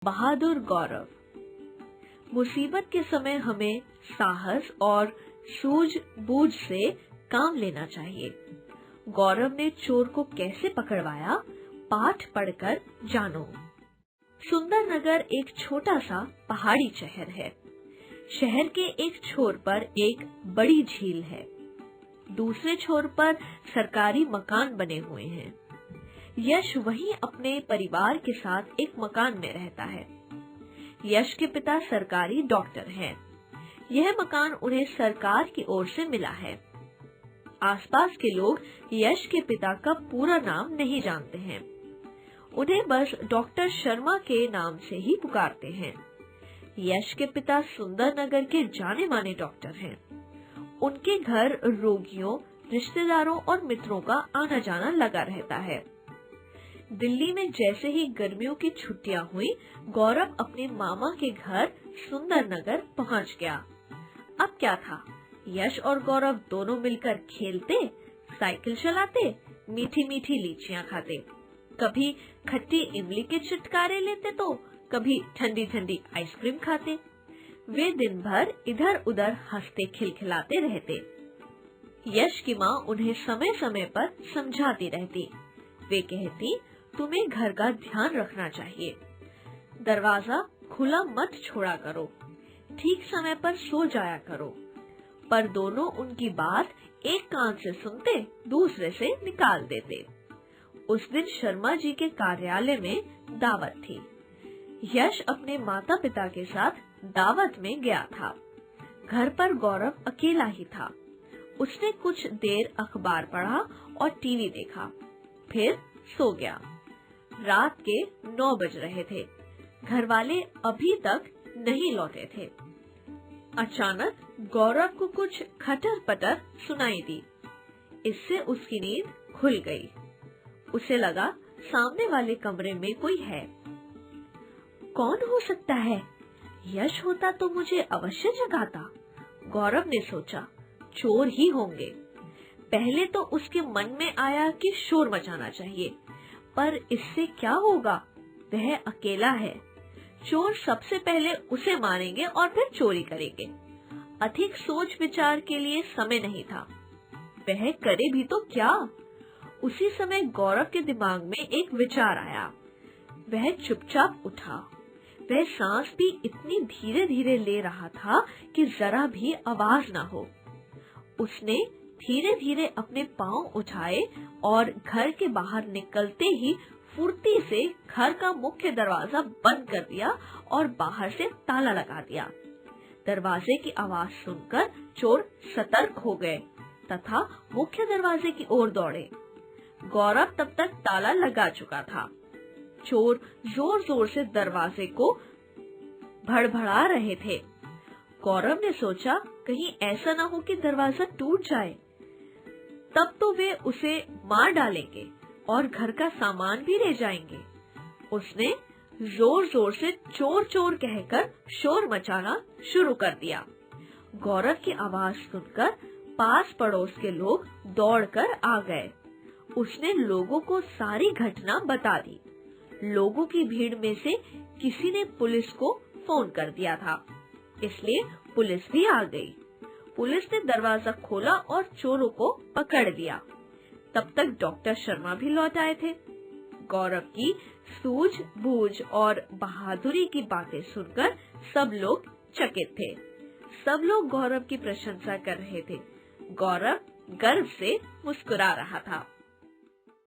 बहादुर गौरव। मुसीबत के समय हमें साहस और सूझबूझ से काम लेना चाहिए। गौरव ने चोर को कैसे पकड़वाया, पाठ पढ़कर जानो। सुंदरनगर एक छोटा सा पहाड़ी शहर है। शहर के एक छोर पर एक बड़ी झील है, दूसरे छोर पर सरकारी मकान बने हुए हैं। यश वहीं अपने परिवार के साथ एक मकान में रहता है। यश के पिता सरकारी डॉक्टर हैं। यह मकान उन्हें सरकार की ओर से मिला है। आसपास के लोग यश के पिता का पूरा नाम नहीं जानते हैं, उन्हें बस डॉक्टर शर्मा के नाम से ही पुकारते हैं। यश के पिता सुंदरनगर के जाने माने डॉक्टर हैं। उनके घर रोगियों, रिश्तेदारों और मित्रों का आना जाना लगा रहता है। दिल्ली में जैसे ही गर्मियों की छुट्टियां हुई, गौरव अपने मामा के घर सुंदरनगर पहुंच गया। अब क्या था, यश और गौरव दोनों मिलकर खेलते, साइकिल चलाते, मीठी मीठी लीचियां खाते, कभी खट्टी इमली के चुटकारे लेते तो कभी ठंडी ठंडी आइसक्रीम खाते। वे दिन भर इधर उधर हंसते खिलखिलाते रहते। यश की माँ उन्हें समय समय पर समझाती रहती। वे कहती, तुम्हें घर का ध्यान रखना चाहिए, दरवाजा खुला मत छोड़ा करो, ठीक समय पर सो जाया करो। पर दोनों उनकी बात एक कान से सुनते, दूसरे से निकाल देते। उस दिन शर्मा जी के कार्यालय में दावत थी। यश अपने माता पिता के साथ दावत में गया था। घर पर गौरव अकेला ही था। उसने कुछ देर अखबार पढ़ा और टीवी देखा, फिर सो गया। रात के 9 बज रहे थे। घर वाले अभी तक नहीं लौटे थे। अचानक गौरव को कुछ खटर पटर सुनाई दी। इससे उसकी नींद खुल गई। उसे लगा सामने वाले कमरे में कोई है। कौन हो सकता है? यश होता तो मुझे अवश्य जगाता, गौरव ने सोचा। चोर ही होंगे। पहले तो उसके मन में आया कि शोर मचाना चाहिए, पर इससे क्या होगा, वह अकेला है। चोर सबसे पहले उसे मारेंगे और फिर चोरी करेंगे। अधिक सोच विचार के लिए समय नहीं था। वह करे भी तो क्या? उसी समय गौरव के दिमाग में एक विचार आया। वह चुपचाप उठा। वह सांस भी इतनी धीरे धीरे ले रहा था कि जरा भी आवाज न हो। उसने धीरे धीरे अपने पांव उठाए और घर के बाहर निकलते ही फुर्ती से घर का मुख्य दरवाजा बंद कर दिया और बाहर से ताला लगा दिया। दरवाजे की आवाज सुनकर चोर सतर्क हो गए तथा मुख्य दरवाजे की ओर दौड़े। गौरव तब तक ताला लगा चुका था। चोर जोर जोर से दरवाजे को भड़भड़ा रहे थे। गौरव ने सोचा, कहीं ऐसा न हो कि दरवाजा टूट जाए, तब तो वे उसे मार डालेंगे और घर का सामान भी ले जाएंगे। उसने जोर जोर से चोर चोर कहकर शोर मचाना शुरू कर दिया। गौरव की आवाज सुनकर पास पड़ोस के लोग दौड़कर आ गए। उसने लोगों को सारी घटना बता दी। लोगों की भीड़ में से किसी ने पुलिस को फोन कर दिया था, इसलिए पुलिस भी आ गई। पुलिस ने दरवाजा खोला और चोरों को पकड़ लिया। तब तक डॉक्टर शर्मा भी लौट आए थे। गौरव की सूझबूझ और बहादुरी की बातें सुनकर सब लोग चकित थे। सब लोग गौरव की प्रशंसा कर रहे थे। गौरव गर्व से मुस्कुरा रहा था।